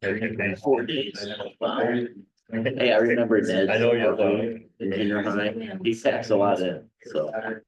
Wow. Hey, I remember Ned. I know you're in junior high. He packs a lot in, so. Okay.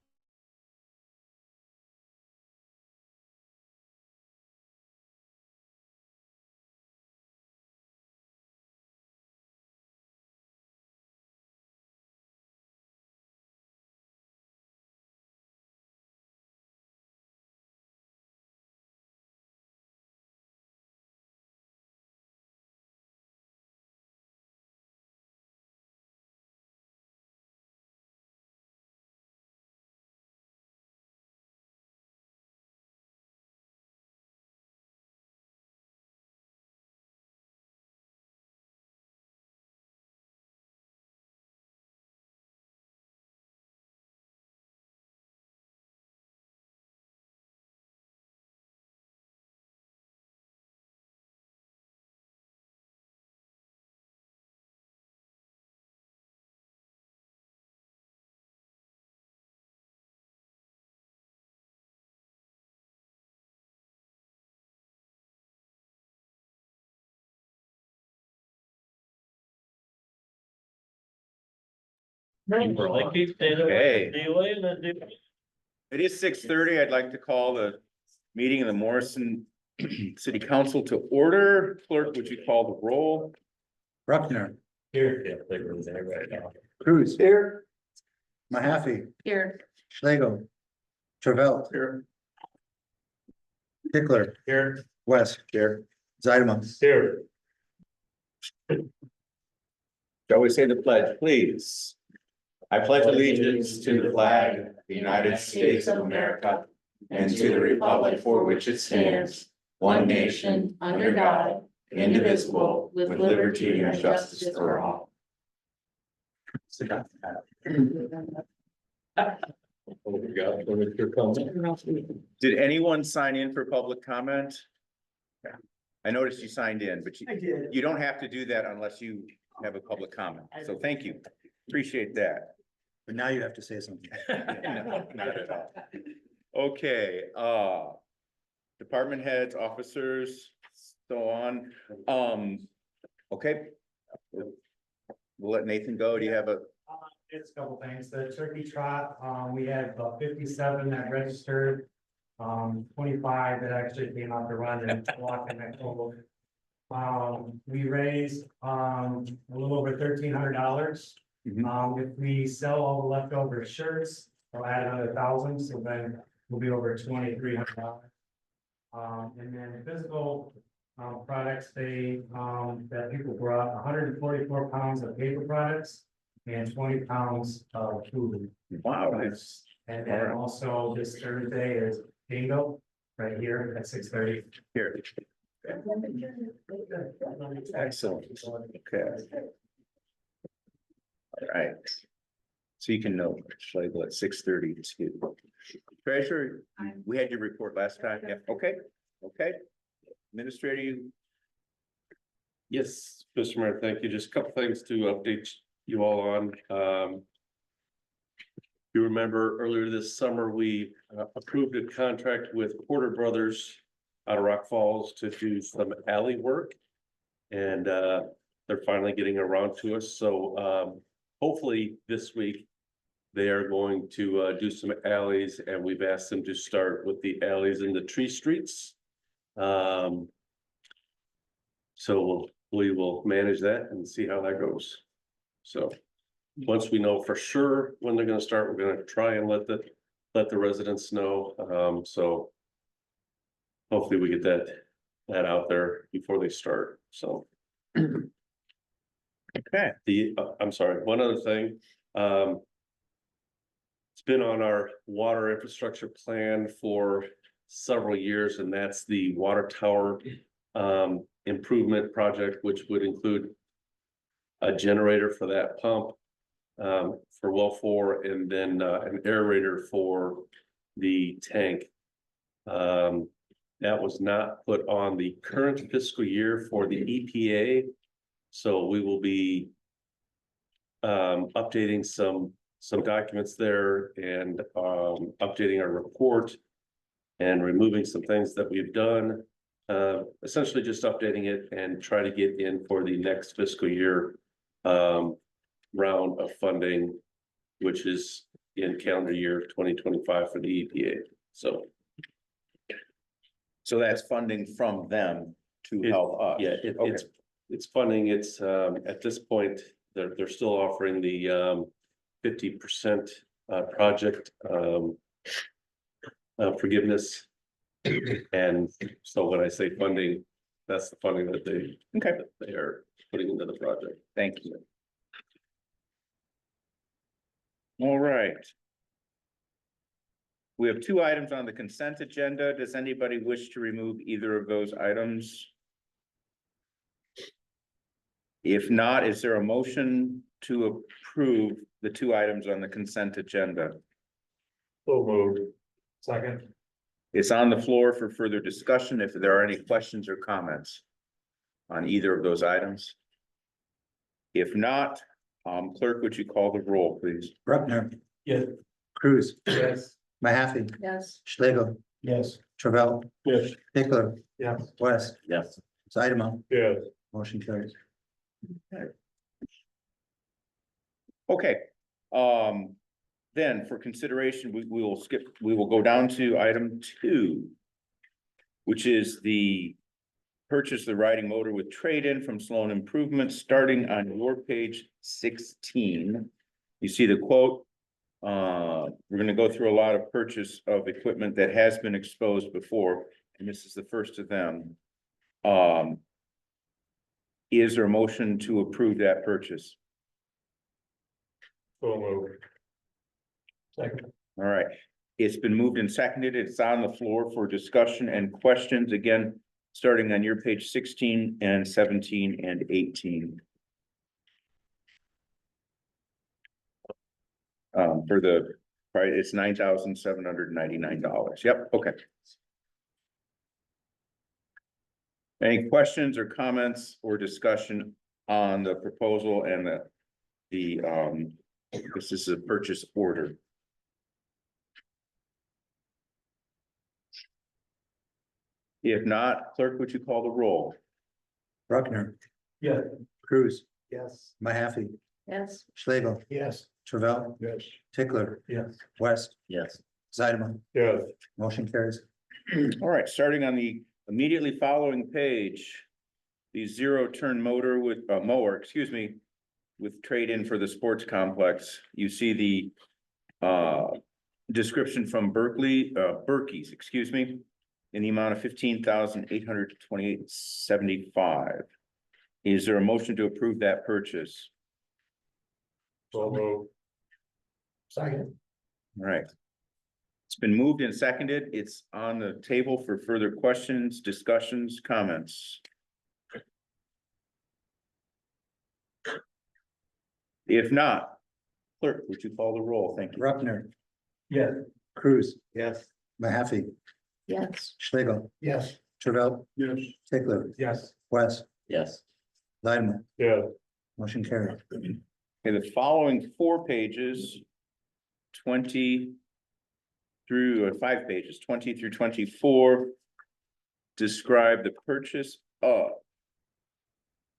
It is 6:30. I'd like to call the meeting of the Morrison City Council to order. Clerk, would you call the roll? Bruckner, Here. Right now. Cruz. Here. Mahaffey, Here. Schlegel, Travell. Here. Pickler, Here. West. Here. Zeidman. Here. Shall we say the pledge, please? I pledge allegiance to the flag of the United States of America and to the republic for which it stands, one nation, under God, indivisible, with liberty and justice for all. Did anyone sign in for public comment? I noticed you signed in, but you don't have to do that unless you have a public comment. So thank you. Appreciate that. But now you have to say something. No, not at all. Okay, department heads, officers, so on. Okay. We'll let Nathan go. Do you have a? It's a couple things. The turkey trot, we had about 57 that registered. 25 that actually came out to run and walk in that total. We raised a little over $1,300. If we sell all the leftover shirts, we'll add another 1,000, so then we'll be over $2,300. And then physical products, that people brought 144 pounds of paper products and 20 pounds of food. Wow, nice. And then also this Thursday is bingo right here at 6:30. Here. Excellent. Okay. All right. So you can know, Schlegel at 6:32. Treasurer, we had your report last time. Yeah, okay, okay. Administrator, you. Yes, Mr. Mayor, thank you. Just a couple things to update you all on. You remember earlier this summer, we approved a contract with Porter Brothers out of Rock Falls to do some alley work. And they're finally getting around to us. So hopefully this week they are going to do some alleys, and we've asked them to start with the alleys in the tree streets. So we will manage that and see how that goes. So once we know for sure when they're gonna start, we're gonna try and let the residents know. So hopefully we get that out there before they start, so. Okay. I'm sorry, one other thing. It's been on our water infrastructure plan for several years, and that's the water tower improvement project, which would include a generator for that pump for well 4, and then an aerator for the tank. That was not put on the current fiscal year for the EPA. So we will be updating some documents there and updating our report and removing some things that we've done essentially just updating it and try to get in for the next fiscal year. Round of funding, which is in calendar year 2025 for the EPA, so. So that's funding from them to It- help us. Yeah, Okay. it's funding, it's, at this point, they're still offering the, 50%, project, forgiveness. And so when I say funding, that's the funding that Okay, they are putting into the project. thank you. All right. We have two items on the consent agenda. Does anybody wish to remove either of those items? If not, is there a motion to approve the two items on the consent agenda? So moved. Second. It's on the floor for further discussion. If there are any questions or comments on either of those items? If not, clerk, would you call the roll, please? Bruckner, Yes. Cruz, Yes. Mahaffey, Yes. Schlegel, Yes. Travell, Yes. Pickler, Yes. West, Yes. Zeidema, Yes. motion carries. Okay, then for consideration, we will go down to item 2. Which is the purchase the riding motor with trade-in from Sloan Improvements, starting on your page 16. You see the quote. We're gonna go through a lot of purchase of equipment that has been exposed before, and this is the first of them. Is there a motion to approve that purchase? So moved. Second. All right, it's been moved and seconded. It's on the floor for discussion and questions, again, starting on your page 16 and 17 and 18. For the, right, it's $9,799. Yep, okay. Any questions or comments or discussion on the proposal and this is a purchase order. If not, clerk, would you call the roll? Bruckner, Yes. Cruz, Yes. Mahaffey, Yes. Schlegel, Yes. Travell, Yes. Tickler, Yes. West, Yes. Zeidema, Yes. motion carries. All right, starting on the immediately following page. The zero-turn motor with, mower, excuse me, with trade-in for the sports complex. You see the description from Berkey's, excuse me, in the amount of $15,828.75. Is there a motion to approve that purchase? So moved. Second. All right. It's been moved and seconded. It's on the table for further questions, discussions, comments. If not, clerk, would you call the roll? Thank you. Bruckner, Yes. Cruz, Yes. Mahaffey, Yes. Schlegel, Yes. Travell, Yes. Tickler, Yes. West, Yes. Zeidema, Yeah. motion carries. Okay, the following 4 pages, 20 through 5 pages, 20 through 24, describe the purchase of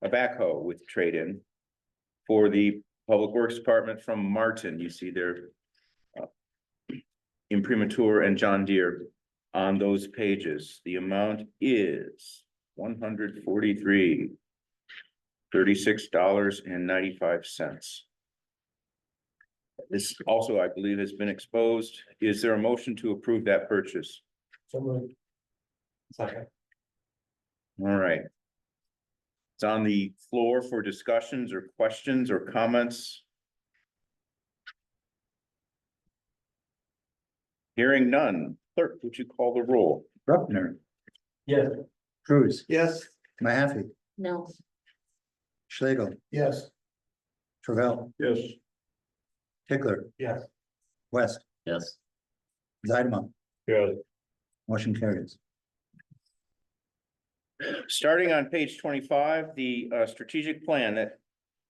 a backhoe with trade-in for the Public Works Department from Martin. You see their imprimatur and John Deere on those pages. The amount is $143,36.95. This also, I believe, has been exposed. Is there a motion to approve that purchase? So moved. Second. All right. It's on the floor for discussions or questions or comments. Hearing none. Clerk, would you call the roll? Bruckner, Yes. Cruz, Yes. Mahaffey, No. Schlegel, Yes. Travell, Yes. Tickler, Yes. West, Yes. Zeidema, Yeah. motion carries. Starting on page 25, the strategic plan that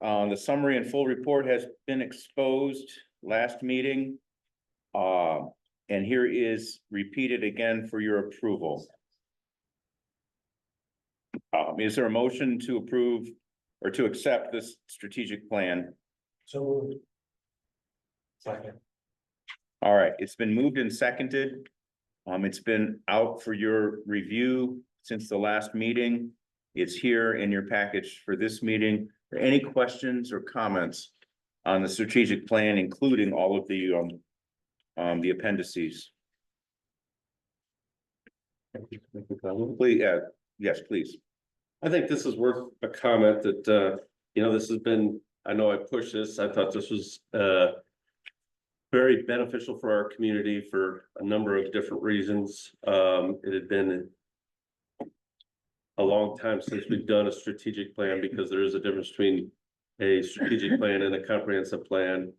the summary and full report has been exposed last meeting. And here is repeated again for your approval. Is there a motion to approve or to accept this strategic plan? So. Second. All right, it's been moved and seconded. It's been out for your review since the last meeting. It's here in your package for this meeting. Are any questions or comments on the strategic plan, including all of the appendices? Please, yes, please. I think this is worth a comment that, this has been, I know I pushed this, I thought this was, very beneficial for our community for a number of different reasons. It had been a long time since we've done a strategic plan because there is a difference between a strategic plan and a comprehensive plan.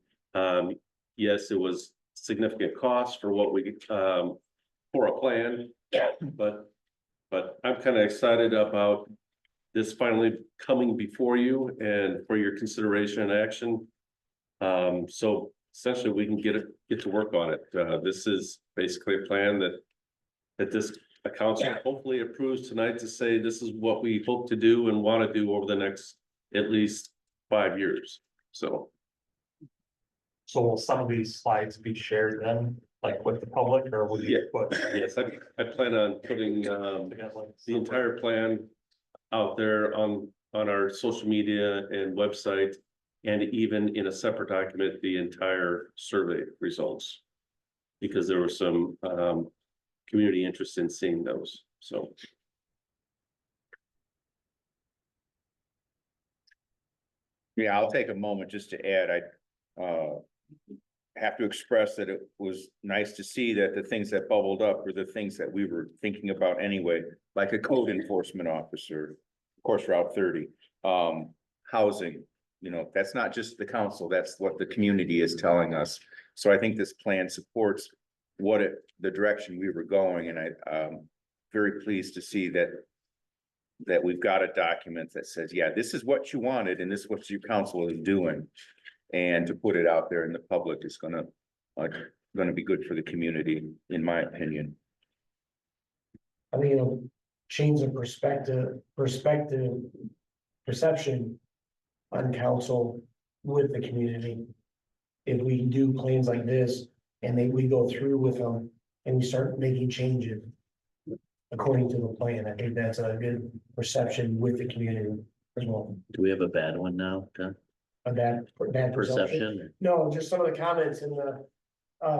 Yes, it was significant cost for what we, for a plan, but I'm kind of excited about this finally coming before you and for your consideration and action. So essentially we can get to work on it. This is basically a plan that this council hopefully approves tonight to say this is what we hope to do and want to do over the next at least 5 years. So will some of these slides be shared then, like with the public, or will you put? yes, I plan on putting the entire plan out there on our social media and website, and even in a separate document, the entire survey results. Because there was some community interest in seeing those, so. Yeah, I'll take a moment just to add, I have to express that it was nice to see that the things that bubbled up were the things that we were thinking about anyway, like a code enforcement officer, of course, Route 30, housing, that's not just the council, that's what the community is telling us. So I think this plan supports the direction we were going, and I'm very pleased to see that we've got a document that says, yeah, this is what you wanted and this is what your council is doing. And to put it out there in the public is gonna be good for the community, in my opinion. I mean, change of perception on council with the community. If we do plans like this and we go through with them and we start making changes according to the plan, I think that's a good perception with the community as well. Do we have a bad one now, John? A bad Perception? No, just some of the comments in the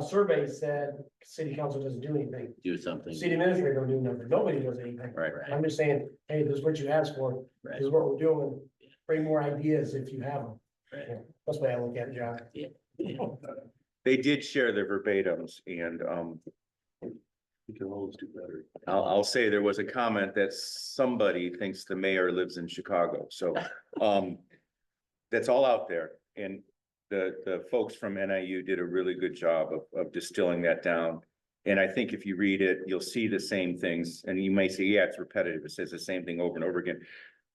survey said city council doesn't do anything. Do something. City administrator don't do nothing. Nobody does anything. Right. I'm just saying, hey, this is what you asked for. Right. This is what we're doing. Bring more ideas if you have them. Right. Yeah, that's the way I look at it, John. Yeah. They did share their verbatims, and We can always do better. I'll say there was a comment that somebody thinks the mayor lives in Chicago, so that's all out there, and the folks from NIU did a really good job of distilling that down. And I think if you read it, you'll see the same things, and you may say, yeah, it's repetitive, it says the same thing over and over again.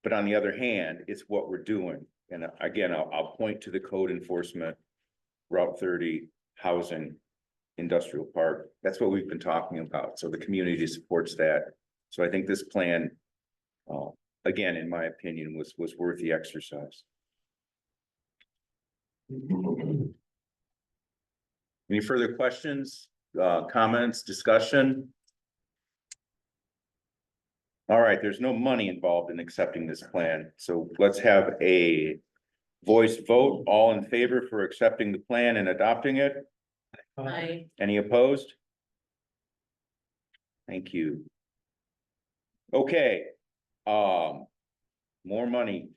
But on the other hand, it's what we're doing, and again, I'll point to the code enforcement, Route 30, housing, industrial park. That's what we've been talking about. So the community supports that. So I think this plan, again, in my opinion, was worth the exercise. Any further questions, comments, discussion? All right, there's no money involved in accepting this plan. So let's have a voice vote. All in favor for accepting the plan and adopting it? Aye. Any opposed? Thank you. Okay, more money.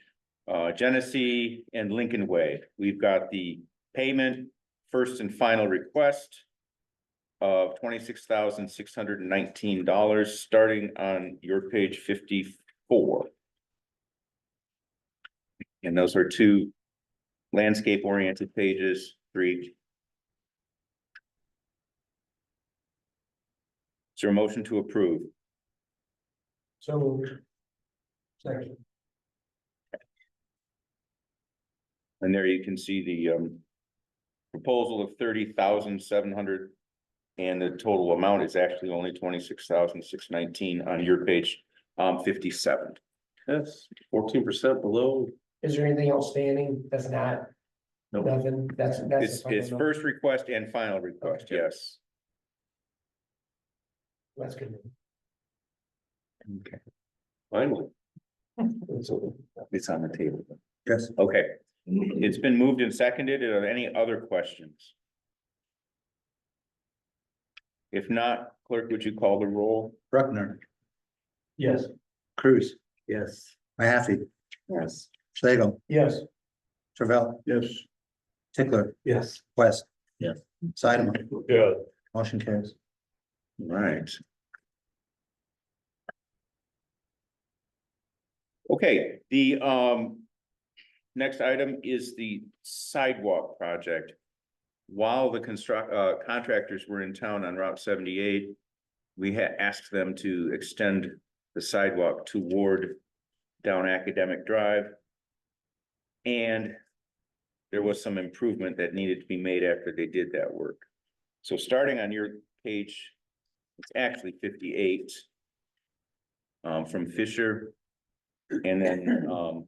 Genesee and Lincoln Way. We've got the payment, first and final request of $26,619, starting on your page 54. And those are two landscape-oriented pages for each. Is there a motion to approve? So moved. Second. And there you can see the proposal of 30,700, and the total amount is actually only 26,619 on your page 57. Yes, 14% below. Is there anything outstanding that's not? Nope. Nothing, that's. It's first request and final request, Okay. yes. That's good. Okay, Finally. it's on the table. Yes, Okay, it's been moved and seconded. Are there any other questions? If not, clerk, would you call the roll? Bruckner, Yes. Cruz, Yes. Mahaffey, Yes. Schlegel, Yes. Travell. Yes. Tickler, Yes. West. Yes. Sideman, Yeah. motion carries. Right. Okay, the next item is the sidewalk project. While the contractors were in town on Route 78, we had asked them to extend the sidewalk toward down Academic Drive. And there was some improvement that needed to be made after they did that work. So starting on your page, it's actually 58 from Fisher. And then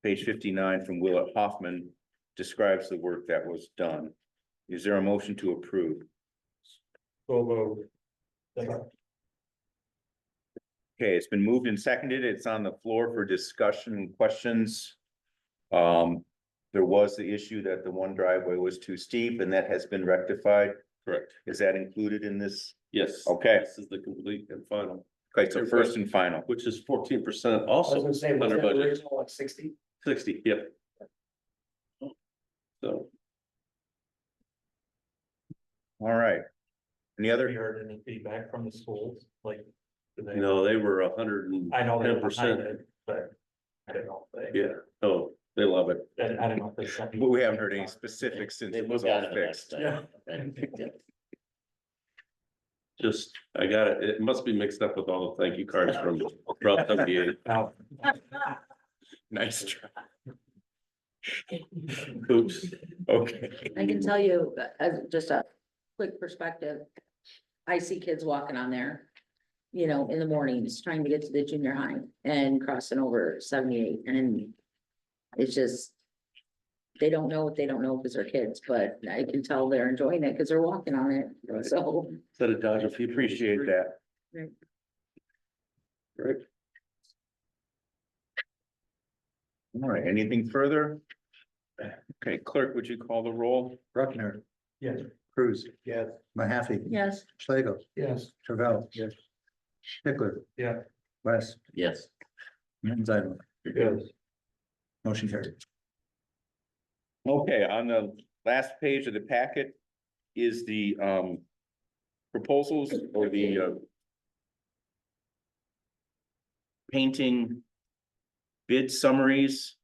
page 59 from Willett Hoffman describes the work that was done. Is there a motion to approve? Okay, it's been moved and seconded. It's on the floor for discussion and questions. There was the issue that the one driveway was too steep, and that has been rectified. Correct. Is that included in this? Yes. Okay. This is the complete and final, Okay, so first and final. which is 14% I was also gonna say, was under that budget. original like 60? 60, yep. So, All right. Any Have you other? heard any feedback from the schools, like? do they- you know, they were 110%. I know they're behind it, but I don't know if they, Yeah, oh, they love it. I don't know if they sent. But we haven't heard any specifics since They it was moved on all to the next fixed. item. And picked it. Just, I got it. It must be mixed up with all the thank you cards from Route 78. Now, Nice try. Oops. Okay. I can tell you, as just a quick perspective, I see kids walking on there, you know, in the mornings, trying to get to the junior high and crossing over 78, and it's just, they don't know what they don't know because they're kids, but I can tell they're enjoying it because they're walking on it, Right. so. Set a Dodge. We appreciate that. Right. Right. All right, anything further? Okay, clerk, would you call the roll? Bruckner, yes. Cruz. Yes. Mahaffey, Yes, Schlegel, Yes. Travell. Yes. Tickler, Yeah. West, Yes. and Sideman, Yes. motion carried. Okay, on the last page of the packet is the proposals or the painting bid summaries,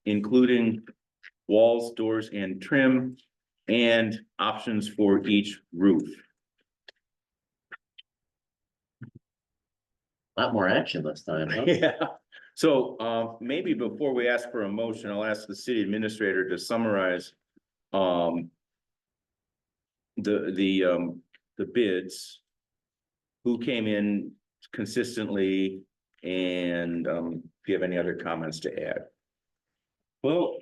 including walls, doors, and trim, and options for each roof. A lot more action this time, huh? Yeah, so maybe before we ask for a motion, I'll ask the city administrator to summarize the bids, who came in consistently, and if you have any other comments to add. Well,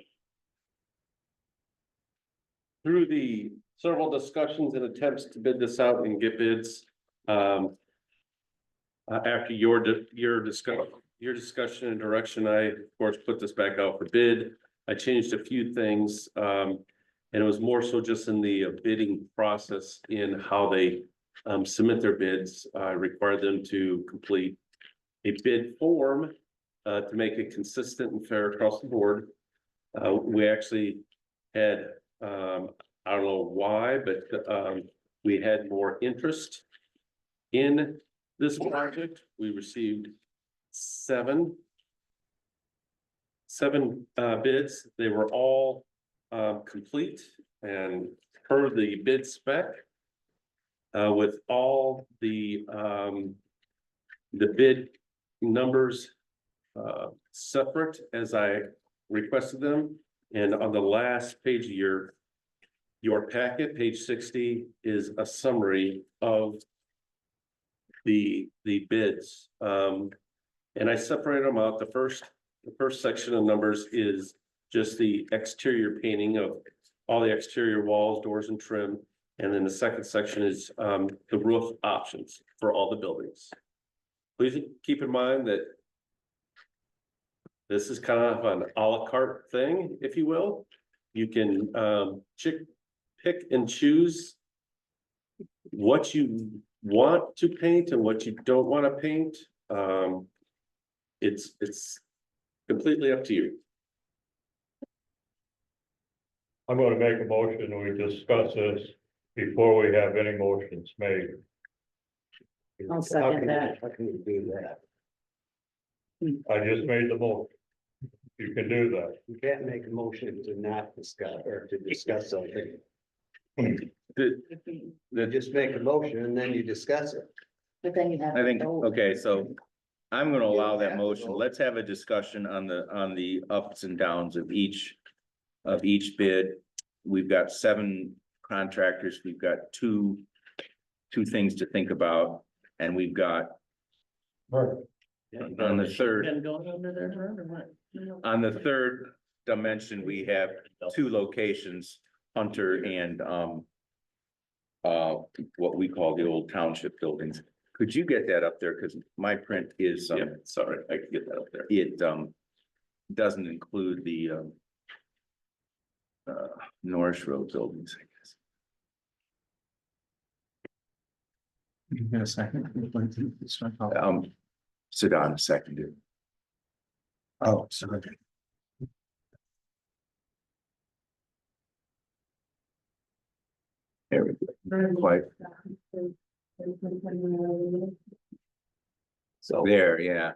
through the several discussions and attempts to bid this out and get bids, after your discussion and direction, I of course put this back out for bid. I changed a few things, and it was more so just in the bidding process in how they submit their bids. I required them to complete a bid form to make it consistent and fair across the board. We actually had, I don't know why, but we had more interest in this project. We received seven bids. They were all complete and per the bid spec. With all the bid numbers separate as I requested them. And on the last page of your packet, page 60, is a summary of the bids. And I separated them out. The first section of numbers is just the exterior painting of all the exterior walls, doors and trim. And then the second section is the roof options for all the buildings. Please keep in mind that this is kind of an à la carte thing, if you will. You can pick and choose what you want to paint and what you don't want to paint. It's completely up to you. I'm gonna make a motion, we discuss this before we have any motions made. I'll second that. How can you do that? I just made the motion. You can do that. You can't make a motion to not discuss or to discuss something. You just make a motion and then you discuss it. But then you have. I think, to vote. okay, so I'm gonna allow that motion. Let's have a discussion on the ups and downs of each bid. We've got 7 contractors, we've got two things to think about, and we've got on the third. Been going under there forever, what? On the third dimension, we have 2 locations, Hunter and what we call the old township buildings. Could you get that up there? Because my print is, Yeah, sorry, I can get that up there. it doesn't include the Norris Road buildings, I guess. You get a second? Sedan seconded. Oh, sorry. There we go. Quite So there, yeah.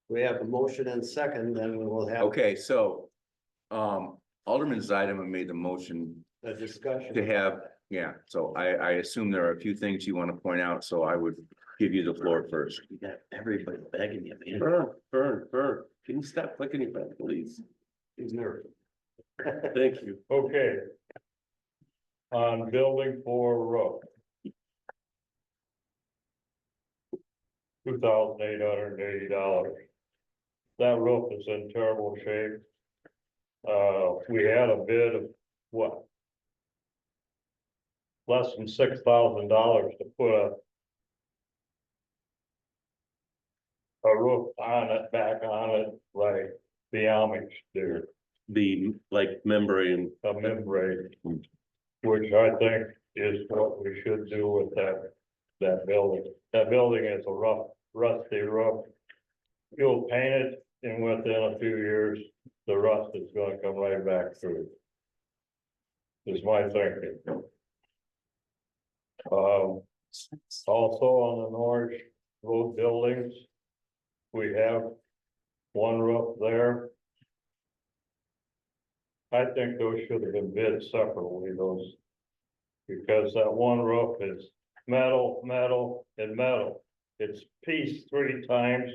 we have a motion and second, then we will have Okay, so Alderman Zydeman made the motion a discussion. to have, yeah, so I assume there are a few things you want to point out, so I would give you the floor first. You got everybody begging you, man. Burn. Can you stop clicking your button, please? He's nervous. Thank you. Okay. On building 4 roof. $2,880. That roof is in terrible shape. We had a bid of what? Less than $6,000 to put a roof on it, back on it, like the Amish do, The membrane. a membrane. Which I think is what we should do with that building. That building is a rough, rusty roof. You'll paint it and within a few years, the rust is gonna come right back through. Is my thinking. Also on the Norwich Road buildings, we have one roof there. I think those should have been bid separately, those. Because that one roof is metal, metal, and metal. It's pieced 3 times.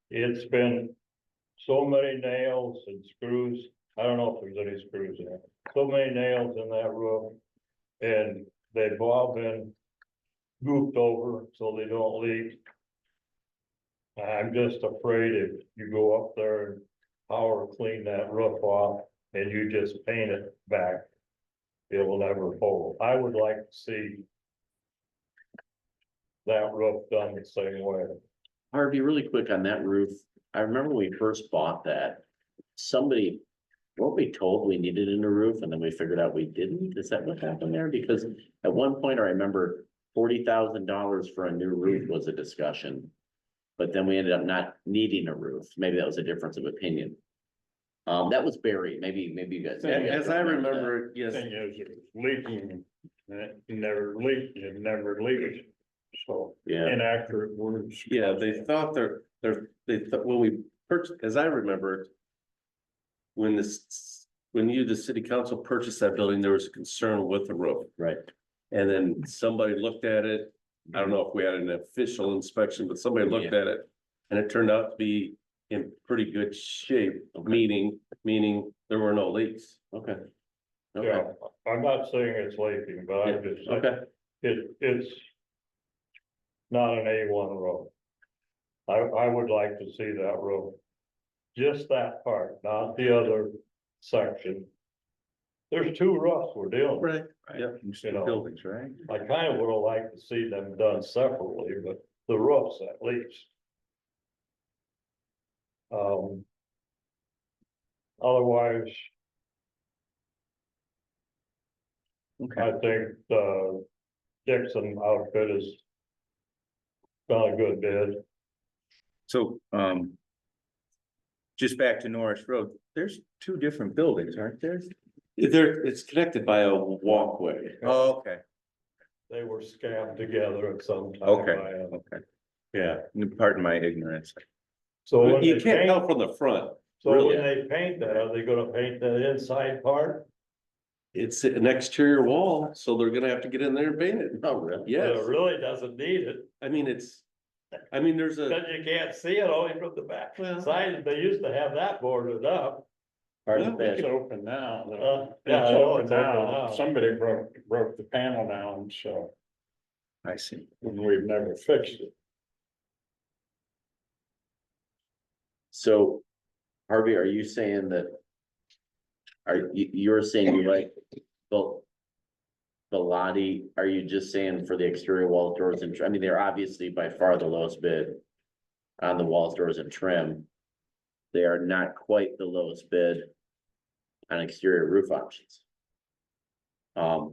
It's been so many nails and screws. I don't know if there's any screws in it. So many nails in that roof. And they've all been goofed over so they don't leak. I'm just afraid if you go up there and power clean that roof off and you just paint it back, it will never hold. I would like to see that roof done the same way. Harvey, really quick on that roof, I remember when we first bought that, weren't we told we needed a new roof and then we figured out we didn't? Is that what happened there? Because at one point I remember $40,000 for a new roof was a discussion. But then we ended up not needing a roof. Maybe that was a difference of opinion. That was buried. Maybe you guys. As I remember, yes, Thing is, it was leaking, and it never leaked, it never leaked. So Yeah, inaccurate words. yeah, they thought they thought when we purchased, as I remember. When the city council purchased that building, there was a concern with the roof. right. And then somebody looked at it. I don't know if we had an official inspection, but somebody looked at it. And it turned out to be in pretty good shape, meaning there were no leaks. Okay. Yeah, Okay, I'm not saying it's leaking, but I'm just saying, okay. it's not an A1 road. I would like to see that roof. Just that part, not the other section. There's two roofs we're dealing with. Right. Yep. You know. Buildings, right? I kind of would have liked to see them done separately, but the roofs at least. Otherwise, Okay, I think the Dixon outfit is done a good bid. so, just back to Norris Road, there's two different buildings, aren't there? It's connected by a walkway. Oh, okay, They were scammed together at some time. okay, okay. Yeah, Pardon my ignorance. So when you they can't paint, tell from the front. so really. when they paint that, are they gonna paint the inside part? It's an exterior wall, so they're gonna have to get in there and paint it. Oh, really? But Yes, it really doesn't need it, I mean, there's a, cause you can't see it only from the back Well- side. They used to have that boarded up. Part Well, of It's that, open now. Yeah, Yeah, I know it's open now. Somebody broke the panel down, so I see. we've never fixed it. so Harvey, are you saying that? You're saying you like, the Lottie, are you just saying for the exterior walls, doors and, I mean, they're obviously by far the lowest bid. On the walls, doors and trim. They are not quite the lowest bid. On exterior roof options. Are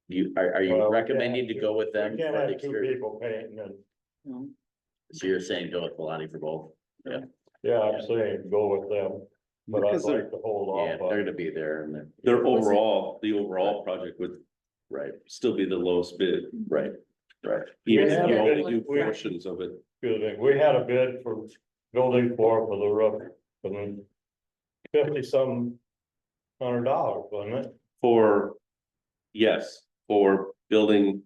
you Well, we can't recommending to have go with We them? can't for the have two exterior? people painting and, No. So you're saying go with Lottie for both? yeah, I'm saying go with them, but I'd Because they're- like to hold Yeah, off they're on. gonna be there and then, the overall project would right, still be the lowest bid. right, right. Even Yeah. if you only do Yeah. portions of it. Excuse me, we had a bid for building floor for the roof, and then $50-some $100, wasn't it? Yes, for building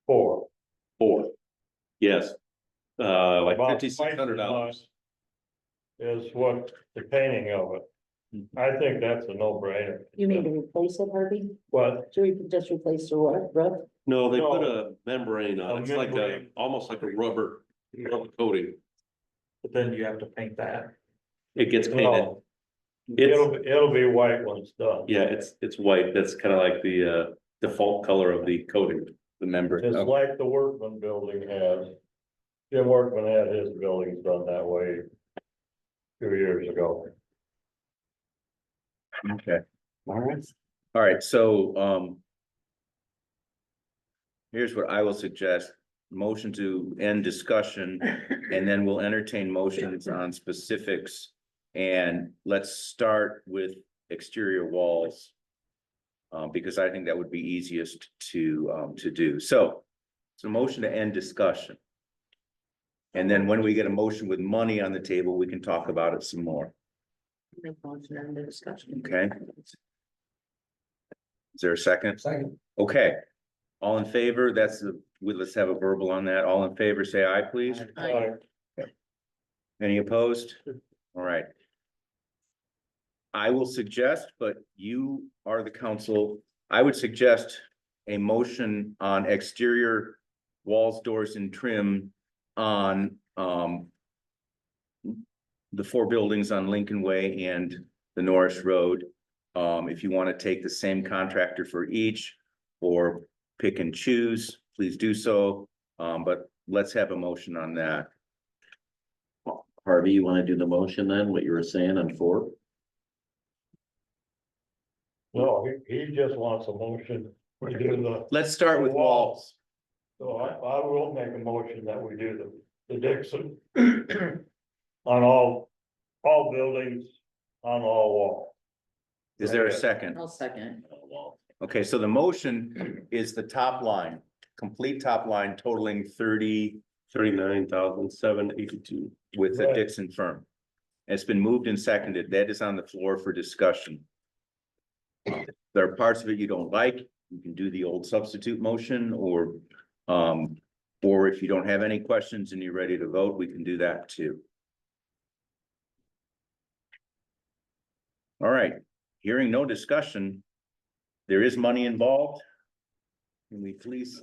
For. 4. Yes. Like About $5,600. Mm-hmm. Is what the painting of it. I think that's a no-brainer. You mean to replace it, Harvey? But Should we just replace the roof? No, they put No. a membrane on A it. It's like membrane. almost like a rubber coating. But then you have to paint that. It gets painted. no, it'll be white when it's done. Yeah, it's white. That's kind of like the default color of the coating. The member. It's like the Workman building has. Jim Workman had his buildings done that way 2 years ago. Okay. All right, so, here's what I will suggest, motion to end discussion, and then we'll entertain motions on specifics. And let's start with exterior walls. Because I think that would be easiest to do. So, it's a motion to end discussion. And then when we get a motion with money on the table, we can talk about it some more, Make motion and the discussion. okay? Is there a second? Second. Okay, all in favor, let's have a verbal on that. All in favor, say aye, please. Aye. Any opposed? All right. I will suggest, but you are the council, I would suggest a motion on exterior walls, doors and trim on, the 4 buildings on Lincoln Way and the Norris Road. If you want to take the same contractor for each or pick and choose, please do so. But let's have a motion on that. Harvey, you wanna do the motion then, what you were saying on 4? No, he just wants a motion to do the, Let's start with walls. so I will make a motion that we do the Dixon. On all buildings, on all walls. Is there a second? I'll second. Okay, so the motion is the top line, complete top line totaling 30 $39,782. with the Right. Dixon firm. It's been moved and seconded. That is on the floor for discussion. There are parts of it you don't like, you can do the old substitute motion or if you don't have any questions and you're ready to vote, we can do that too. All right, hearing no discussion, there is money involved. Can we please,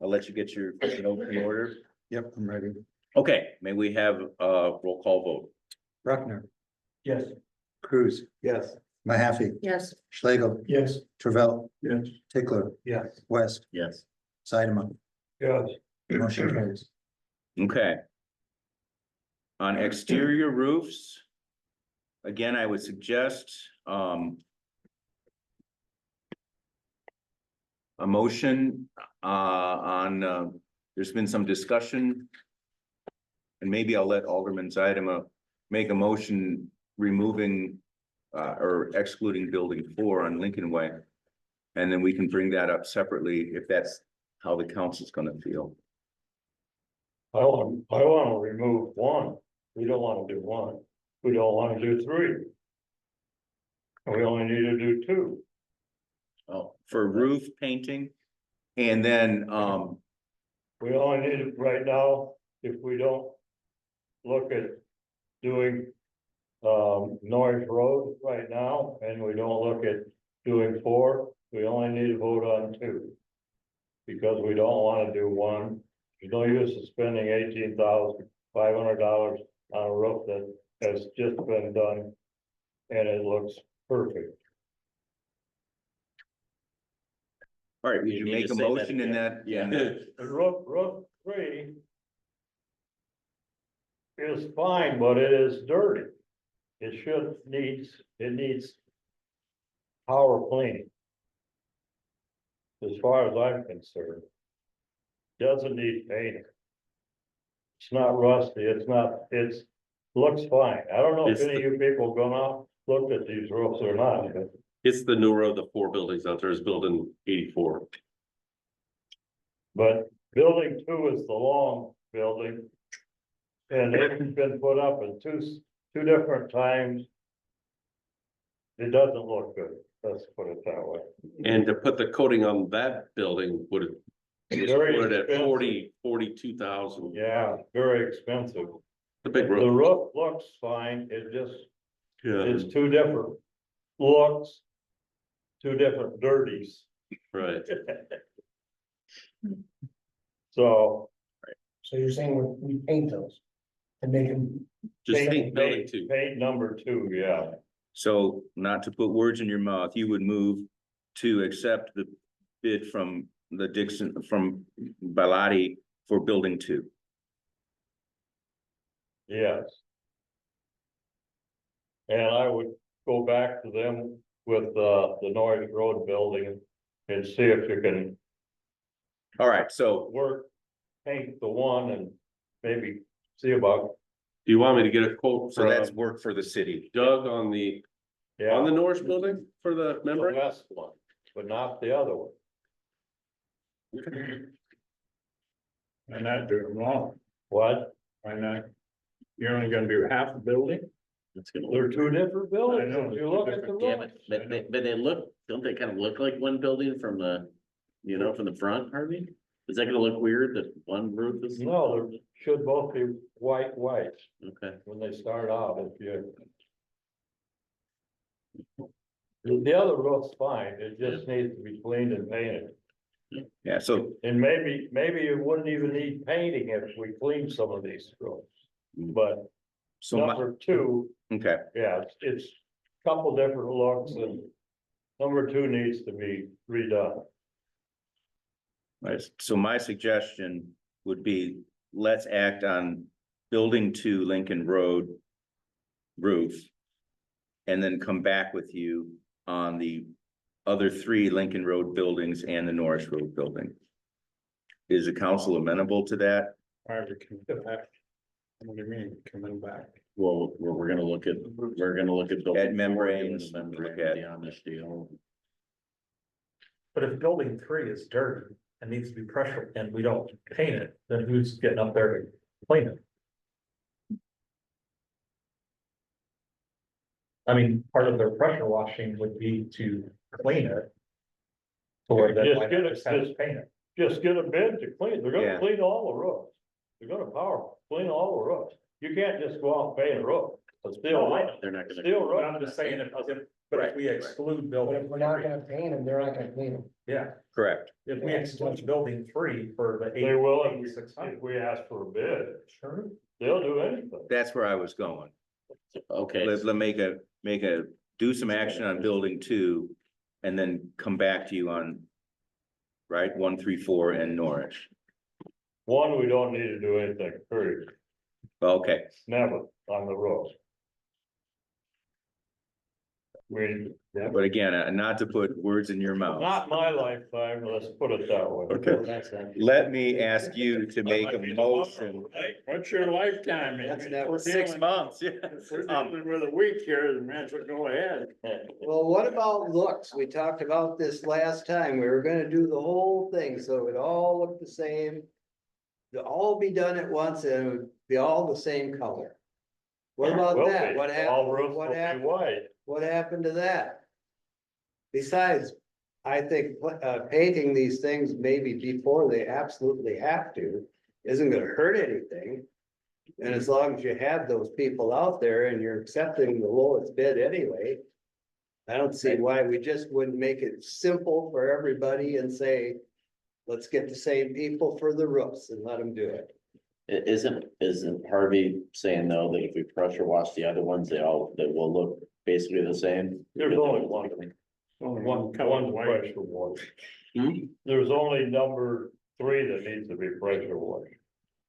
I'll let you get your note in order. Yep, I'm ready. Okay, may we have a roll call vote? Bruckner, Yes. Cruz, Yes. Mahaffey, Yes, Schlegel, Yes, Travell, Yes. Tickler, Yes. West, Yes. Sideman, Yes. motion carries. Okay. On exterior roofs. Again, I would suggest, a motion, there's been some discussion. And maybe I'll let Alderman Zidema make a motion removing, or excluding building 4 on Lincoln Way. And then we can bring that up separately if that's how the council's gonna feel. I wanna remove one. We don't wanna do one. We don't wanna do 3. We only need to do 2. Oh, for roof painting. And then, We only need it right now, if we don't look at doing Norris Road right now, and we don't look at doing 4, we only need to vote on 2. Because we don't wanna do 1. There's no use of spending $18,500 on a roof that has just been done. And it looks perfect. all right, would You you need make to a say that motion in again. that? Yeah. in that- The roof 3 is fine, but it is dirty. It needs power cleaning. As far as I'm concerned. Doesn't need painting. It's not rusty, looks fine. I don't know if any of you people gone out, looked at these roofs or not, but It's the newer of the 4 buildings out there is built in 84. But building 2 is the long building. And it's been put up in two different times. It doesn't look good, let's put it that way. And to put the coating on that building would have. Very Put it at expensive. 42,000. Yeah, very expensive. The big The roof. roof looks fine, it just, Yeah, it's 2 different looks. 2 different dirties. right. So. so you're saying we paint those and make them, Just paint building 2. Paint number 2, yeah. So not to put words in your mouth, you would move to accept the bid from the Dixon, from Bilotti for building 2. Yes. And I would go back to them with the Norris Road building and see if you can All right, so paint the one and maybe see about, Do you want me to get a quote so that's from work for the city. Doug on the yeah, Norris building for the the membrane? west one, but not the other one. And not do it wrong. What? Why not? You're only gonna do half a building? That's gonna They're look. 2 different buildings. I know, If you look at the different. Yeah, roofs. but they look, don't they kind of look like one building from the, from the front, Harvey? Is that gonna look weird that one roof is? No, they should both be white. Okay, When they start out, if you. The other roof's fine, it just needs to be cleaned and painted. Yeah, so, And maybe you wouldn't even need painting if we cleaned some of these roofs. But so my, number 2, okay, yeah, it's a couple different looks and number 2 needs to be redone. right, so my suggestion would be, let's act on building 2 Lincoln Road roof. And then come back with you on the other 3 Lincoln Road buildings and the Norris Road building. Is the council amenable to that? Why we can get back? What do you mean, coming back? well, we're gonna look at building At membranes, four, doing the look membrane at- on this deal. But if building 3 is dirty and needs to be pressure and we don't paint it, then who's getting up there to clean it? I mean, part of their pressure washing would be to clean it. Or then Just why get not it- just have it paint it? Just get a bid to clean, they're Yeah. gonna clean all the roofs. They're gonna clean all the roofs. You can't just go out and paint a roof, but still, They're not gonna. still But roof. I'm just saying, but if we exclude But if building, we're not gonna paint them, they're not gonna clean them. yeah, Correct. if we exclude building 3 for the They will, if 8,600. we ask for a bid, Sure. they'll do anything. That's where I was going. Okay, Let's do some action on building 2 and then come back to you on. Right, 1, 3, 4 and Norwich. One, we don't need to do anything, period, Okay, never on the roof. but again, not to put words in your mouth. Not my lifetime, let's put it that way. Okay. Let me ask you to make a motion. What's your lifetime? That's never 6 months, yeah. With a week here, the man should go ahead. Well, what about looks? We talked about this last time. We were gonna do the whole thing, so it all looked the same. To all be done at once and it would be all the same color. What about Will that? be. What All happened? roofs will What be happened? white. What happened to that? Besides, I think painting these things maybe before they absolutely have to isn't gonna hurt anything. And as long as you have those people out there and you're accepting the lowest bid anyway. I don't see why we just wouldn't make it simple for everybody and say, let's get the same people for the roofs and let them do it. Isn't Harvey saying though that if we pressure wash the other ones, they will look basically the same? There's only one. One pressure wash. There's only number 3 that needs to be pressure washed.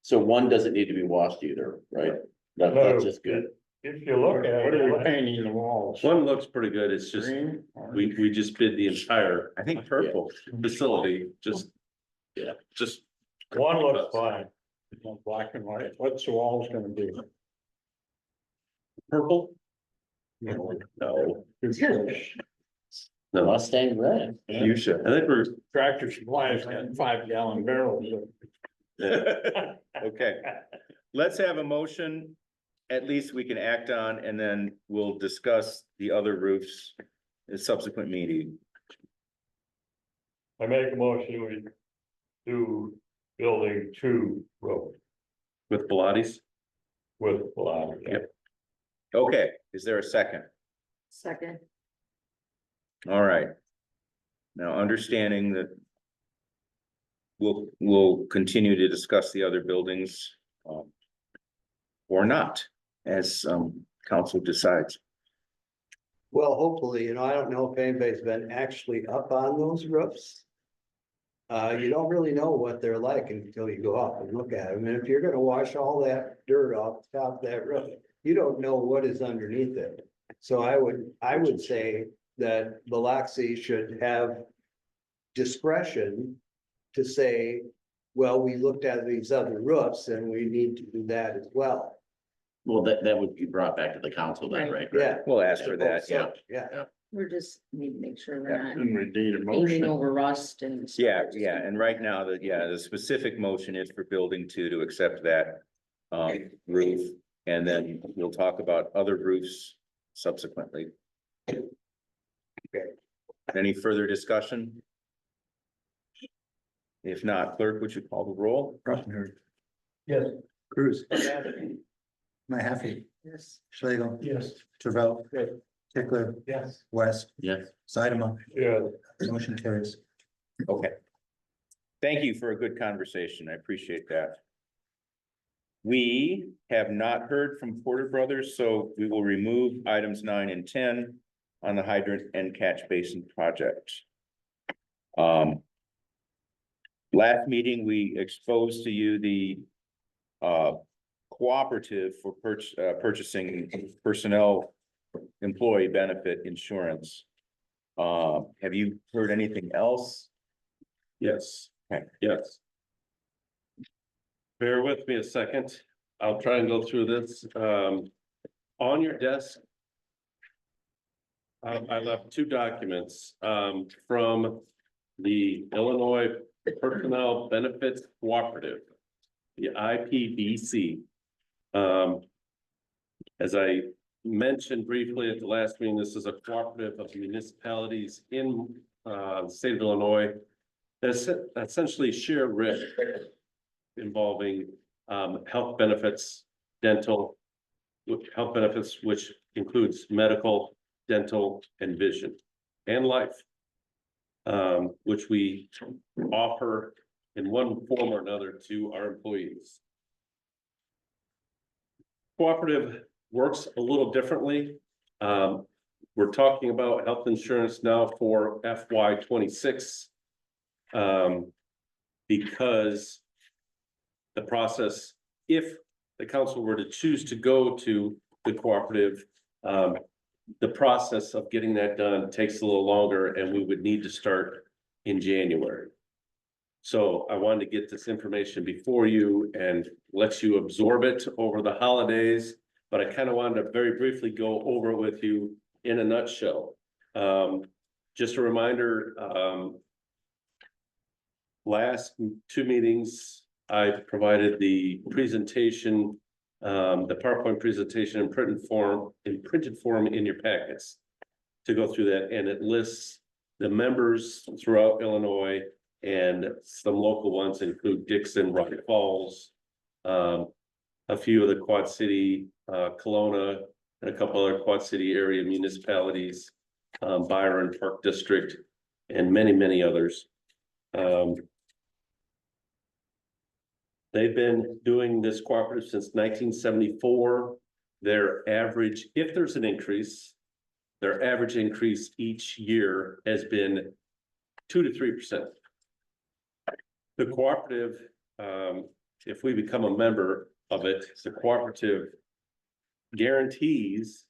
So one doesn't need to be washed either, right? That's No. just good. If you look at What are we it, painting the walls? One looks pretty good. It's just, Green? we just bid the entire I think purple. facility, just. Yeah. Just. one looks fine. Black and white. What's the walls gonna be? Purple? No, No, Mustang red. fuchsia. I think we're, Tractor Supply's got 5-gallon barrels. Okay, let's have a motion. At least we can act on, and then we'll discuss the other roofs in a subsequent meeting. I make a motion, we do building 2 roof with Pilates. with lot. Yep. Okay, is there a second? Second, All right. Now, understanding that we'll continue to discuss the other buildings, or not, as, council decides. Well, hopefully, I don't know if anybody's been actually up on those roofs. You don't really know what they're like until you go up and look at them. And if you're gonna wash all that dirt off the top of that roof, you don't know what is underneath it. So I would say that Biloxi should have discretion to say, well, we looked at these other roofs and we need to do that as well. Well, that would be brought back to the council then, right? Greg? Yeah. We'll ask for that, yeah. Yeah. we're just need to make sure we're not And we need a painting motion. over rust and. Yeah, yeah, and right now, the specific motion is for building 2 to accept that roof. And then we'll talk about other roofs subsequently. Okay. Any further discussion? If not, clerk, would you call the roll? Rottenberg, Yes. Cruz, Mahaffey, Yes. Schlegel, Yes. Travell, Tickler, Yes. West, Yes. Sidema, Yeah, motion carries. Okay. Thank you for a good conversation. I appreciate that. We have not heard from Porter Brothers, so we will remove items 9 and 10 on the hydrant and catch basin project. Last meeting, we exposed to you the cooperative for purchasing personnel employee benefit insurance. Have you heard anything else? Yes. Okay. Yes. Bear with me a second. I'll try and go through this. On your desk. I left 2 documents, from the Illinois Personnel Benefits Cooperative, the IPBC. As I mentioned briefly at the last meeting, this is a cooperative of municipalities in, the state of Illinois. That's essentially share risk involving, health benefits dental, health benefits, which includes medical, dental, and vision, and life. Which we offer in one form or another to our employees. Cooperative works a little differently. We're talking about health insurance now for FY 26. Because the process, if the council were to choose to go to the cooperative, the process of getting that done takes a little longer, and we would need to start in January. So I wanted to get this information before you and let you absorb it over the holidays, but I kind of wanted to very briefly go over it with you in a nutshell. Just a reminder, last 2 meetings, I provided the presentation, the PowerPoint presentation in printed form in your packets to go through that, and it lists the members throughout Illinois, and some local ones include Dixon, Rock Falls, a few of the Quad City, Kelowna, and a couple other Quad City area municipalities, Byron Park District, and many, many others. They've been doing this cooperative since 1974. Their average, if there's an increase, their average increase each year has been 2 to 3%. The cooperative, if we become a member of it, the cooperative guarantees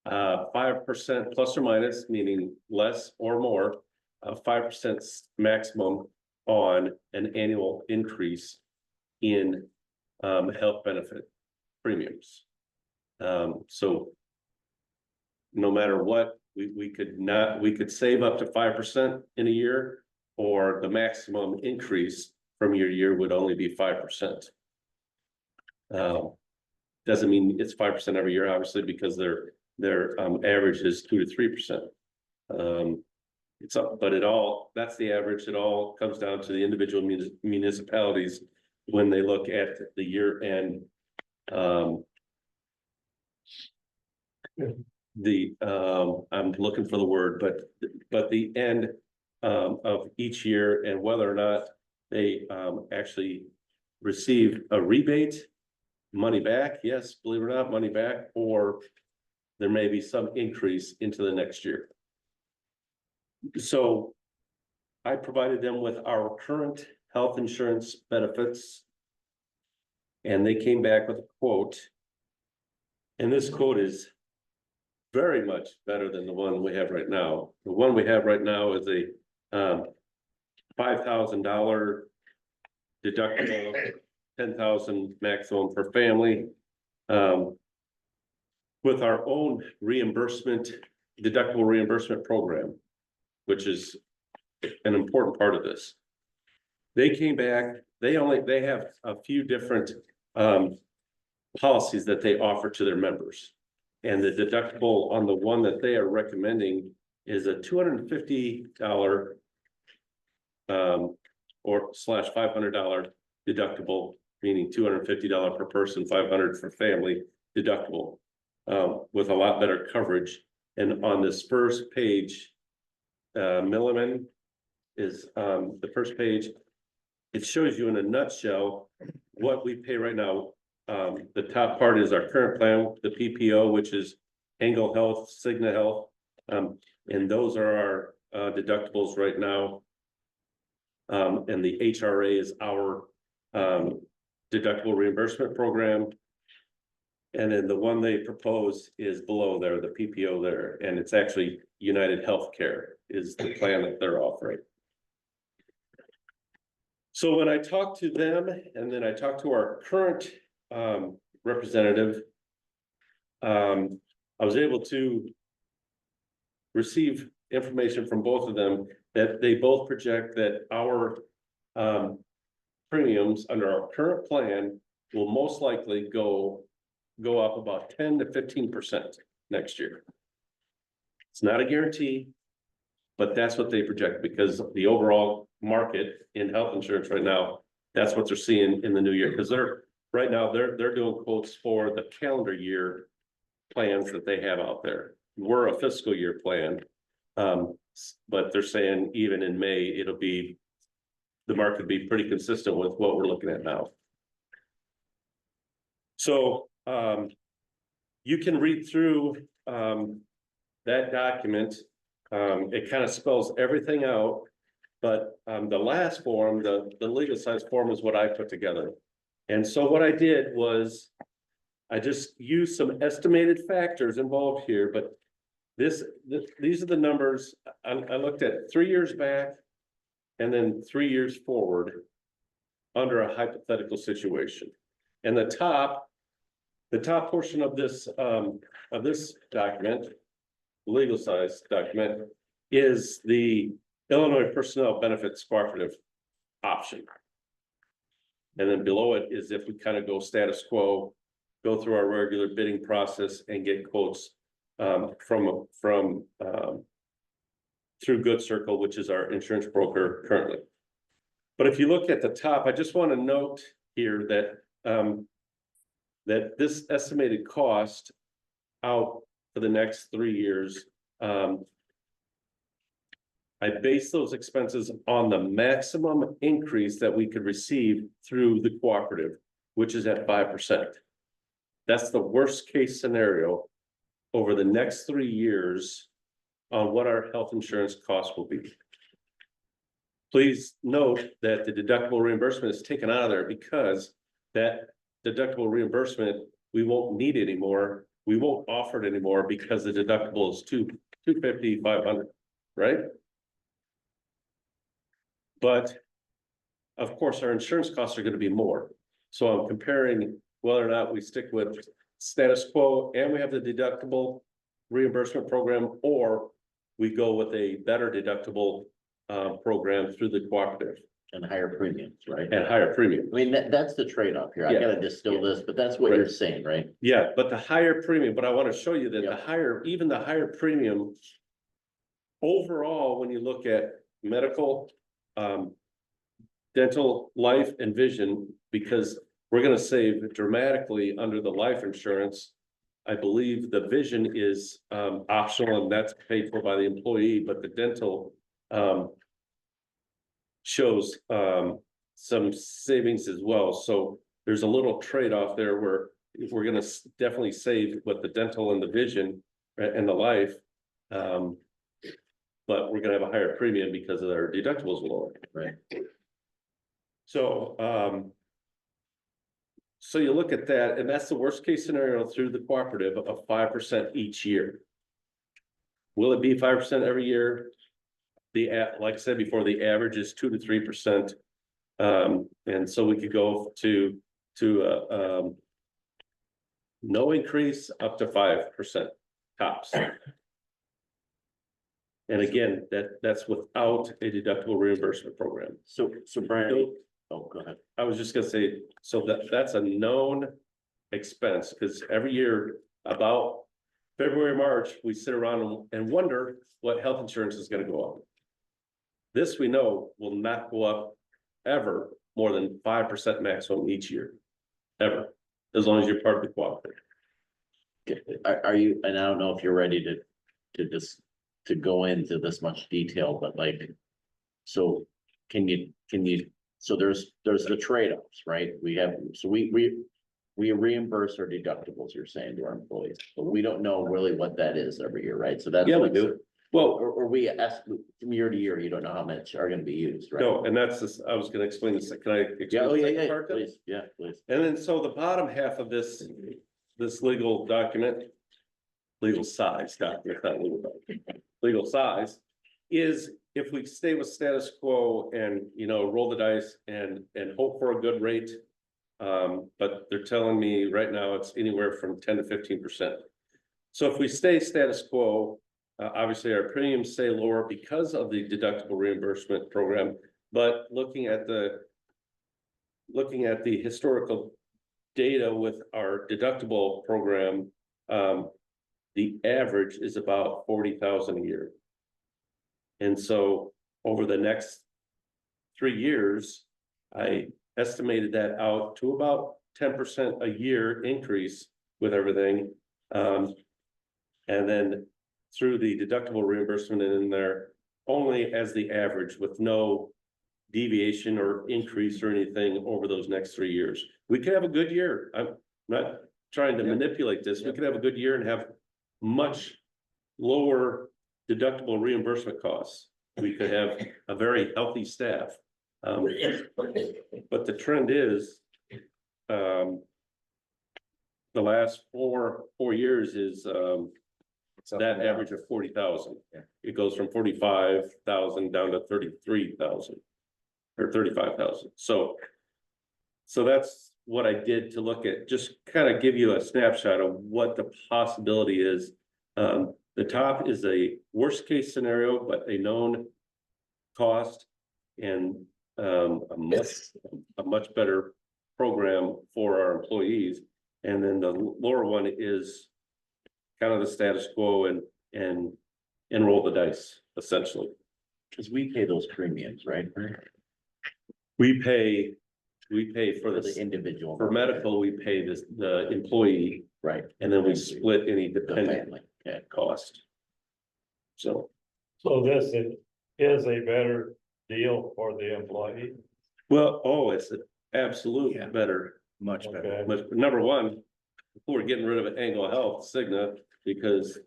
5% plus or minus, meaning less or more, 5% maximum on an annual increase in health benefit premiums. So no matter what, we could save up to 5% in a year, or the maximum increase from year to year would only be 5%. Doesn't mean it's 5% every year, obviously, because their average is 2 to 3%. It's up, but that's the average. It all comes down to the individual municipalities when they look at the year end. I'm looking for the word, but the end of each year, and whether or not they actually receive a rebate, money back, yes, believe it or not, money back, or there may be some increase into the next year. So I provided them with our current health insurance benefits, and they came back with a quote. And this quote is very much better than the one we have right now. The one we have right now is a $5,000 deductible, $10,000 maximum per family. With our own deductible reimbursement program, which is an important part of this. They came back, they have a few different policies that they offer to their members. And the deductible on the one that they are recommending is a $250 or /$500 deductible, meaning $250 per person, $500 for family deductible, with a lot better coverage. And on this first page, Milliman is the first page. It shows you in a nutshell what we pay right now. The top part is our current plan, the PPO, which is Engel Health, Cigna Health, and those are our deductibles right now. And the HRA is our deductible reimbursement program. And then the one they propose is below there, the PPO there, and it's actually United Healthcare is the plan that they're offering. So when I talked to them, and then I talked to our current representative, I was able to receive information from both of them that they both project that our premiums under our current plan will most likely go up about 10 to 15% next year. It's not a guarantee, but that's what they project, because the overall market in health insurance right now, that's what they're seeing in the new year, because right now, they're doing quotes for the calendar year plans that they have out there. We're a fiscal year plan. But they're saying even in May, the market will be pretty consistent with what we're looking at now. So, you can read through, that document. It kind of spells everything out. But, the last form, the legal size form is what I put together. And so what I did was I just used some estimated factors involved here, but these are the numbers. I looked at 3 years back and then 3 years forward under a hypothetical situation. And the top portion of this document, legal size document, is the Illinois Personnel Benefits Cooperative option. And then below it is if we kind of go status quo, go through our regular bidding process and get quotes from through Good Circle, which is our insurance broker currently. But if you look at the top, I just want to note here that that this estimated cost out for the next 3 years, I base those expenses on the maximum increase that we could receive through the cooperative, which is at 5%. That's the worst case scenario over the next 3 years on what our health insurance costs will be. Please note that the deductible reimbursement is taken out of there because that deductible reimbursement, we won't need anymore. We won't offer it anymore because the deductible is $250, $500, right? But of course, our insurance costs are going to be more. So I'm comparing whether or not we stick with status quo and we have the deductible reimbursement program, or we go with a better deductible program through the cooperative. And higher premiums, right? And higher premium. I mean, that's the trade-off here. I Yeah. gotta distill this, but that's what Right. you're saying, right? Yeah, but the higher premium, but I want to show you that Yeah. even the higher premium. Overall, when you look at medical, dental, life and vision, because we're gonna save dramatically under the life insurance. I believe the vision is optional and that's paid for by the employee, but the dental shows some savings as well. So there's a little trade-off there where we're gonna definitely save with the dental and the vision and the life. But we're gonna have a higher premium because of our deductibles lower. Right. So, so you look at that, and that's the worst case scenario through the cooperative of 5% each year. Will it be 5% every year? Like I said before, the average is 2 to 3%. And so we could go to no increase up to 5% tops. And again, that's without a deductible reimbursement program. So Brian, oh, go ahead. I was just gonna say, so that's a known expense, because every year about February, March, we sit around and wonder what health insurance is gonna go up. This we know will not go up ever more than 5% maximum each year, ever, as long as you're part of the cooperative. Are you, and I don't know if you're ready to go into this much detail, but like, so can you, so there's the trade-offs, right? We reimburse our deductibles, you're saying, to our employees, but we don't know really what that is every year, right? So that's. Yeah, we do. Well, or we ask from year to year, you don't know how much are gonna be used, right? no, and that's this, I was gonna explain this, can I? explain Yeah, oh, the yeah, second yeah, part then? please, yeah, please. And then, so the bottom half of this legal document, legal size document, not legal document, legal size, is if we stay with status quo and, roll the dice and hope for a good rate. But they're telling me right now it's anywhere from 10 to 15%. So if we stay status quo, obviously our premiums stay lower because of the deductible reimbursement program, but looking at the historical data with our deductible program, the average is about 40,000 a year. And so over the next 3 years, I estimated that out to about 10% a year increase with everything. And then through the deductible reimbursement in there, only as the average with no deviation or increase or anything over those next 3 years. We could have a good year. I'm not trying to manipulate this. We could have a good year and have much lower deductible reimbursement costs. We could have a very healthy staff. But the trend is, the last four years is, that average of 40,000. Yeah. It goes from 45,000 down to 33,000 or 35,000. So that's what I did to look at, just kind of give you a snapshot of what the possibility is. The top is a worst case scenario, but a known cost and a much better program for our employees. And then the lower one is kind of the status quo and roll the dice, essentially. Because we pay those premiums, right? We pay for For the this, individual. for medical, we pay this, the employee, Right. and then we split any The dependent family, yeah. cost. So, So this is a better deal for the employee. well, it's an absolute Yeah. better, Much better. Okay. much, number one, we're getting rid of Angle Health, Cigna, because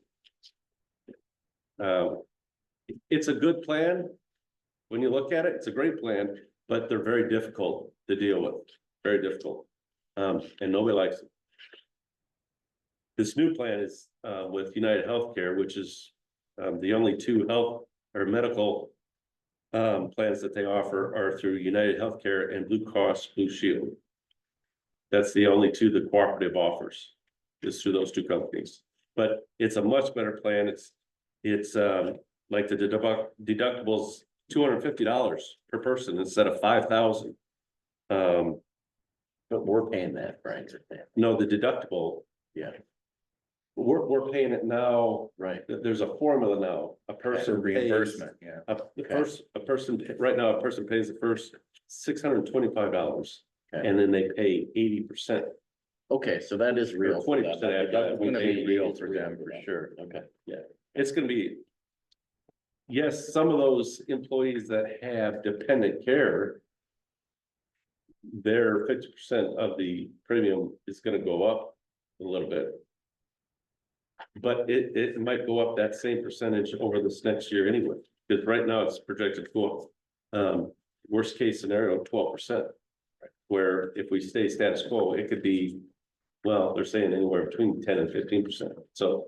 it's a good plan. When you look at it, it's a great plan, but they're very difficult to deal with, very difficult. And nobody likes it. This new plan is with United Healthcare, which is the only two health or medical plans that they offer are through United Healthcare and Blue Cross Blue Shield. That's the only two the cooperative offers, is through those two companies. But it's a much better plan. It's like the deductibles, $250 per person instead of 5,000. But we're paying that, right? No, the deductible, Yeah, we're paying it now. right. There's a formula now. A person pays, Reimbursement, yeah. a person, right now, a person pays the first $625. Okay. And then they pay 80%. Okay, so that is real. for them. 20% That after that. deductible Gonna be pay real is for real them. For sure, okay. It's gonna be. Yes, some of those employees that have dependent care. Their 50% of the premium is gonna go up a little bit. But it might go up that same percentage over this next year anyway, because right now it's projected to go up. Worst case scenario, 12%. Where if we stay status quo, it could be, well, they're saying anywhere between 10 and 15%, so.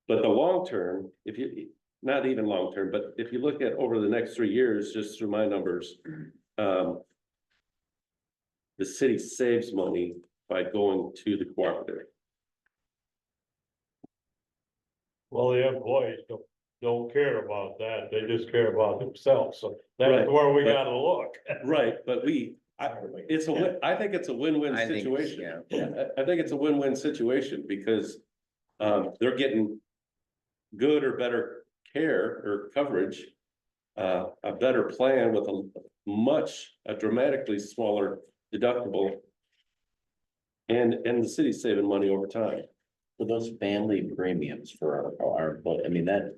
But the long term, if you, not even long term, but if you look at over the next 3 years, just through my numbers. The city saves money by going to the cooperative. Well, the employees don't care about that. They just care about themselves. So that's Right, where we but- gotta look. Right, but I think it's a win-win I think, situation. yeah. I think it's a win-win situation because they're getting good or better care or coverage. A better plan with a dramatically smaller deductible. And the city's saving money over time. For those family premiums for our, I mean, that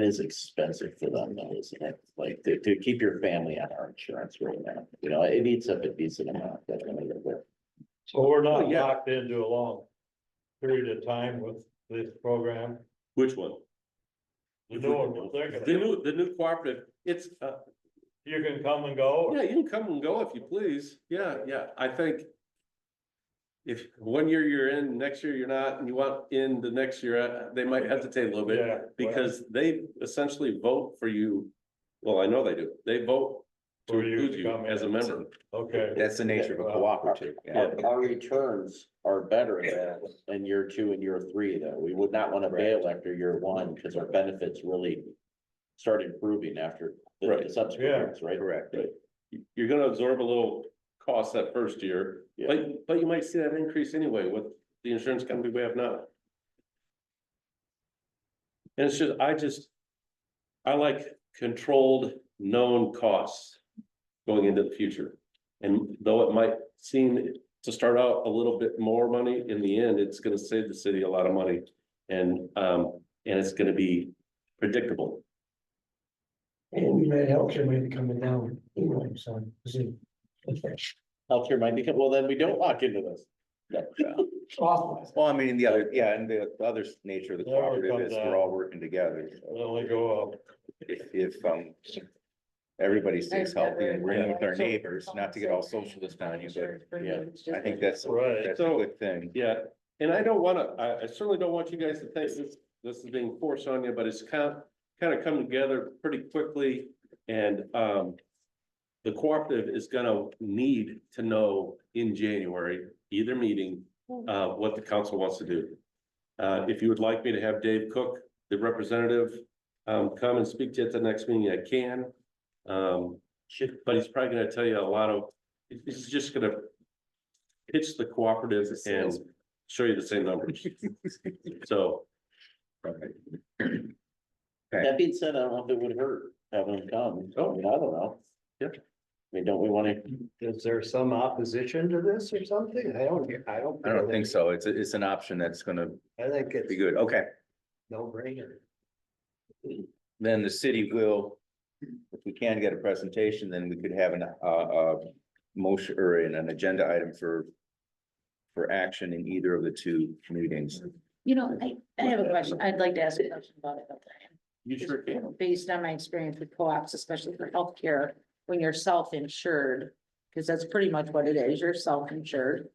is expensive for them though, isn't it? Like to keep your family on our insurance right now, you know, it eats up a decent amount, definitely. So we're not Oh, yeah. locked into a long period of time with this program. Which one? The new one, we're thinking. The new cooperative, it's, You can come and go. yeah, you can come and go if you please. Yeah, I think. If 1 year you're in, next year you're not, and you want in the next year, they might hesitate a little bit. Yeah. Because they essentially vote for you. Well, I know they do. They vote to For you include to you come in. as a member. Okay. That's the nature of a cooperative. Yeah. Our returns are better in year 2 and year 3, though. We would not want to bail after year 1 because our benefits really start improving after the Right. subsequent Yeah. years, right? Correct. You're gonna absorb a little cost that first year, Yeah. but you might see that increase anyway with the insurance company we have now. And it's just, I like controlled, known costs. going into the future. And though it might seem to start out a little bit more money, in the end, it's gonna save the city a lot of money. And it's gonna be predictable. And United Healthcare might be coming down, anyway, so. see. Healthcare might become, well, then we don't lock into this. Awful. Well, I mean, the other, yeah, and the other nature of the Never cooperative comes is out. we're all working together. They only go up. If everybody stays healthy and we're with our neighbors, not to get all socialist on you, but Yeah, I think that's a Right. good thing. Yeah, and I don't wanna, I certainly don't want you guys to think this is being forced on you, but it's kind of come together pretty quickly. And, the cooperative is gonna need to know in January, either meeting, what the council wants to do. If you would like me to have Dave Cook, the representative, come and speak to you at the next meeting, I can. But he's probably gonna tell you a lot of, he's just gonna pitch the cooperative and show you the same numbers. So, That being said, I don't know if it would hurt having them come. I mean, I don't know. Yeah. I mean, don't we want to? Is there some opposition to this or something? I don't think so. It's an option that's gonna I think it's be good. Okay, no brainer. then the city will, if we can get a presentation, then we could have motion or an agenda item for action in either of the two meetings. You know, I have a question. I'd like to ask a question about it. you sure can. Based on my experience with co-ops, especially for healthcare, when you're self-insured, because that's pretty much what it is, you're self-insured.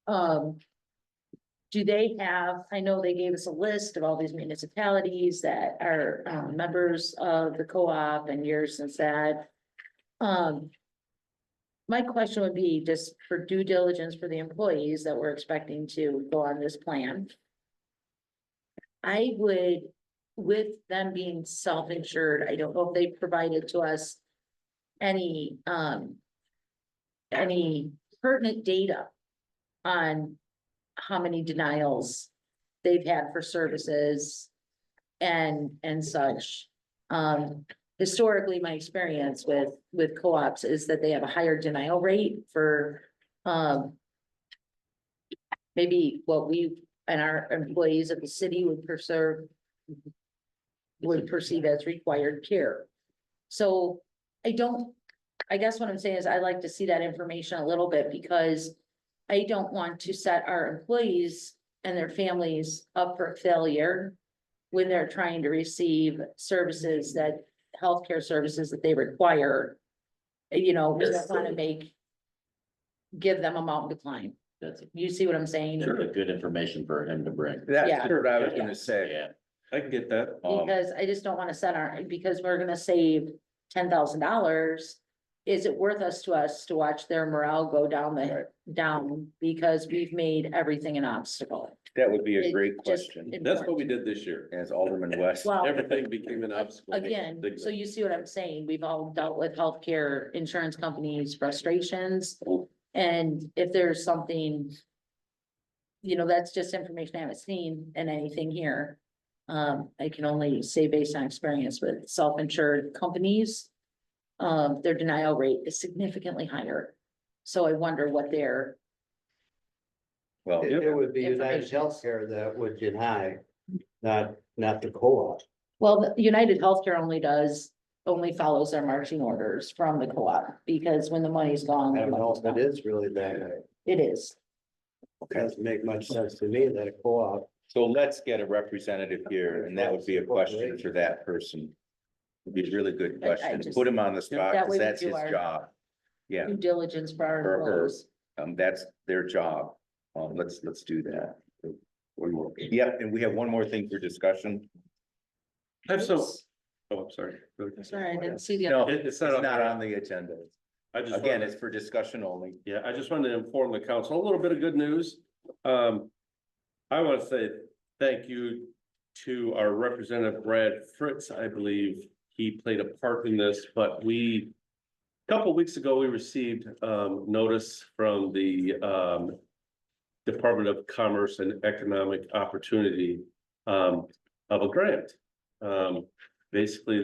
Do they have, I know they gave us a list of all these municipalities that are members of the co-op and yours and that. My question would be just for due diligence for the employees that we're expecting to go on this plan. I would, with them being self-insured, I don't know if they provided to us any pertinent data on how many denials they've had for services and such. Historically, my experience with co-ops is that they have a higher denial rate for maybe what we and our employees of the city would perceive as required care. So I guess what I'm saying is I'd like to see that information a little bit because I don't want to set our employees and their families up for failure when they're trying to receive services healthcare services that they require. You know, we don't want to give them a mountain to climb. You see what I'm saying? Really good information for him to bring. That's Yeah. what I was gonna say. Yeah, I can get that. Because I just don't want to set because we're gonna save $10,000. Is it worth us to watch their morale go down because we've made everything an obstacle? That would be a It great just- question, That's what we did this year. as Alderman West. Well, Everything became an obstacle. again, so you see what I'm saying? We've all dealt with healthcare insurance companies' frustrations. And if there's something, that's just information I haven't seen in anything here. I can only say based on experience with self-insured companies, their denial rate is significantly higher. So I wonder what their, Well, It would be United Information. Healthcare that would deny, not the co-op. well, the United Healthcare only follows their marching orders from the co-op, because when the money's gone. I the don't know money's if it gone. is really that way. It is. Doesn't make much sense to me that a co-op. so let's get a representative here, and that would be a question for that person. Would be a really good I question. just- Put him on the spot, That because way we that's do his our- job. Yeah, Due diligence for our Or her. employees. that's their job. Let's do that. One more. Yeah, and we have one more thing for discussion. I have some, I'm sorry. Sorry, I didn't see the. No, It- it's not on the agenda. I just Again, wanted- it's for discussion only. Yeah, I just wanted to inform the council, a little bit of good news. I want to say thank you to our Representative Brad Fritz. I believe he played a part in this, but a couple of weeks ago, we received notice from the Department of Commerce and Economic Opportunity of a grant. Basically,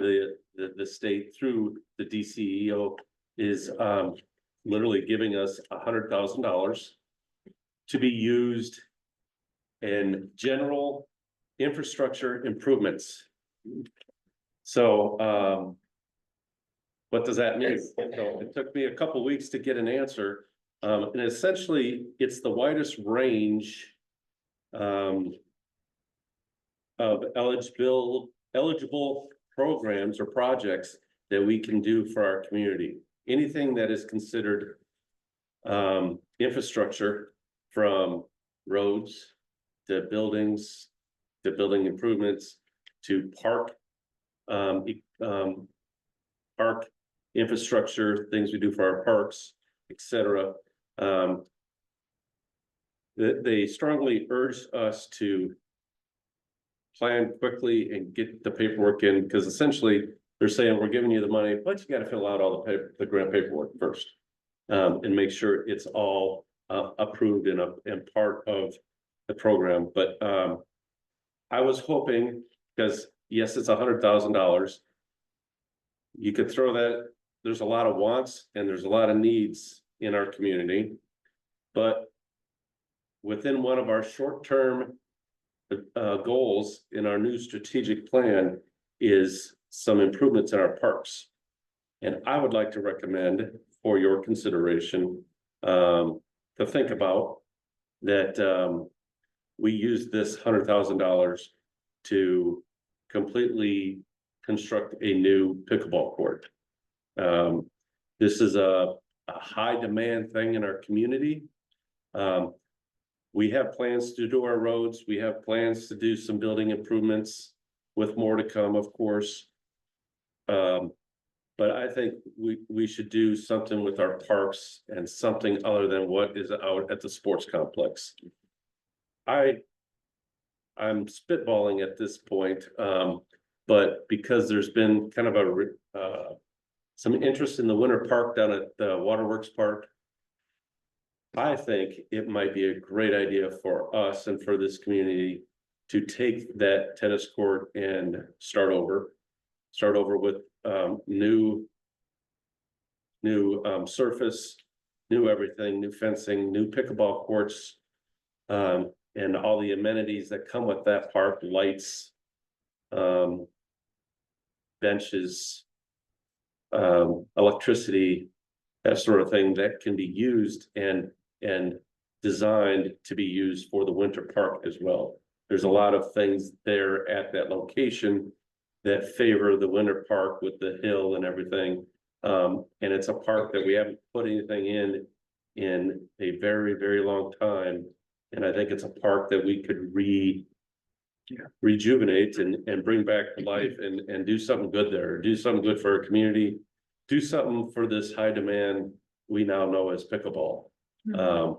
the state through the DCEO is literally giving us $100,000 to be used in general infrastructure improvements. So what does that mean? So it took me a couple weeks to get an answer. And essentially, it's the widest range of eligible programs or projects that we can do for our community. Anything that is considered infrastructure, from roads to buildings, to building improvements, to park infrastructure, things we do for our parks, etc. They strongly urge us to plan quickly and get the paperwork in, because essentially they're saying, we're giving you the money, but you got to fill out all the grant paperwork first. And make sure it's all approved and part of the program. But I was hoping, because yes, it's $100,000. You could throw that, there's a lot of wants and there's a lot of needs in our community. But within one of our short-term goals in our new strategic plan is some improvements in our parks. And I would like to recommend for your consideration to think about that we use this $100,000 to completely construct a new pickleball court. This is a high demand thing in our community. We have plans to do our roads. We have plans to do some building improvements, with more to come, of course. But I think we should do something with our parks and something other than what is out at the sports complex. I'm spitballing at this point, but because there's been kind of some interest in the winter park down at the Waterworks Park, I think it might be a great idea for us and for this community to take that tennis court and start over with new surface, new everything, new fencing, new pickleball courts, and all the amenities that come with that park, lights, benches, electricity, that sort of thing that can be used and designed to be used for the winter park as well. There's a lot of things there at that location that favor the winter park with the hill and everything. And it's a park that we haven't put anything in a very, very long time. And I think it's a park that we could rejuvenate and bring back to life and do something good there, do something good for our community, do something for this high demand we now know as pickleball. What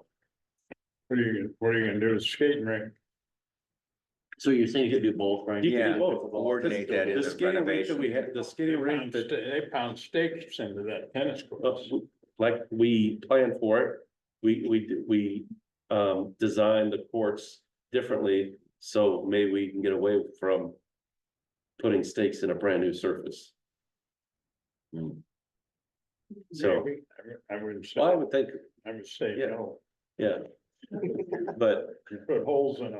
are you gonna do with skating rink? So you're saying you could do both, right? You can Yeah, do both. coordinate that in The the skating rink that we renovation. had, the skating rink that They pound stakes into that tennis court. like we planned for it, we designed the courts differently, so maybe we can get away from putting stakes in a brand new surface. So, Maybe. I would say, well, I would think, yeah. no. yeah. But, You put holes in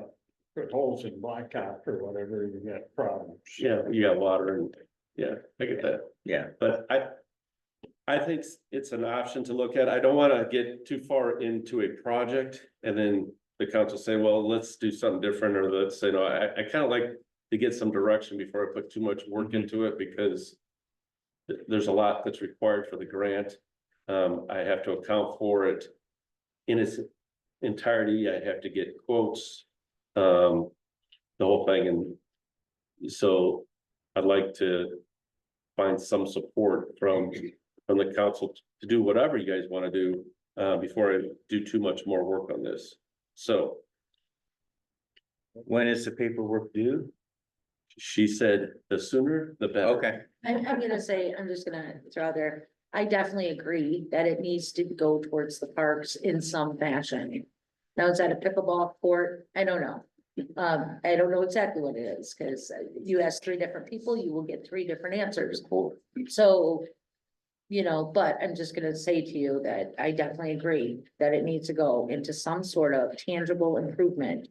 blacktop or whatever, you got problems. yeah, you got water and, yeah, I get that. Yeah, But I think it's an option to look at. I don't wanna get too far into a project and then the council say, well, let's do something different, or let's say, no, I kinda like to get some direction before I put too much work into it, because there's a lot that's required for the grant. I have to account for it in its entirety. I have to get quotes, the whole thing. And so I'd like to find some support from the council to do whatever you guys want to do, before I do too much more work on this. So when is the paperwork due? she said the sooner the better. Okay, I'm gonna say, I'm just gonna throw out there, I definitely agree that it needs to go towards the parks in some fashion. Now, is that a pickleball court? I don't know. I don't know exactly what it is, because you ask 3 different people, you will get 3 different answers. So You know, but I'm just gonna say to you that I definitely agree that it needs to go into some sort of tangible improvement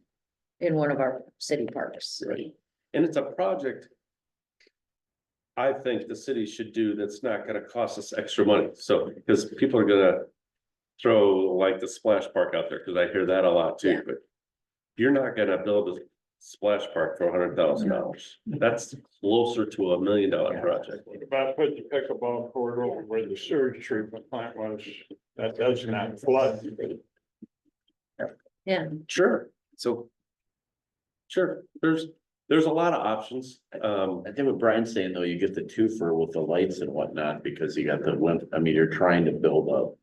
in one of our city parks. Right. And it's a project I think the city should do that's not gonna cost us extra money. So, because people are gonna throw like the splash park out there, because I hear that a lot Yeah. too, but you're not gonna build a splash park for $100,000. That's closer to $1 million project. What about put the pickleball court over where the sewage treatment plant was, that does not flood. Yeah, Sure, so. Sure, there's a lot of options, I think what Brian's saying though, you get the twofer with the lights and whatnot, because you got the wind, I mean, you're trying to build up.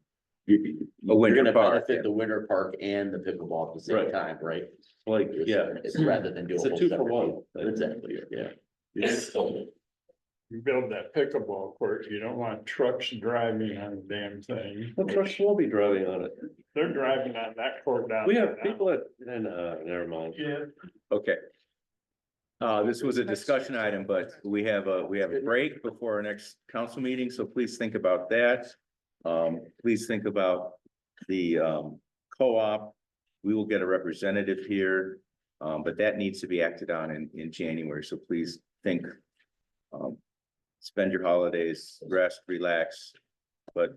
You're gonna benefit the winter park and the pickleball at the same Right. time, right? like, yeah, It's rather than do. it's a a whole 2 for separate 1. deal. Exactly, yeah. You build that pickleball court, you don't want trucks driving on the damn thing. Well, trucks will be driving on it. They're driving on that court down. We there have now. people at, and, never mind. Yeah. Okay. This was a discussion item, but we have a break before our next council meeting, so please think about that. Please think about the, co-op. We will get a representative here, but that needs to be acted on in January, so please think. Spend your holidays, rest, relax, but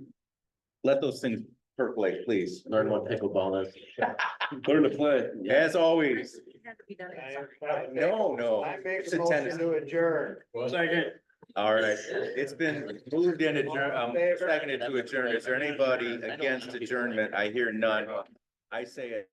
let those things percolate, please. Learn what pickleball is. Learn to play. As always, it had to be done at some- no. I make It's a a motion tennis. to adjourn. Second. All right, it's been moved and adjourned, seconded to adjourn. Is there anybody against adjournment? I hear none. I say it.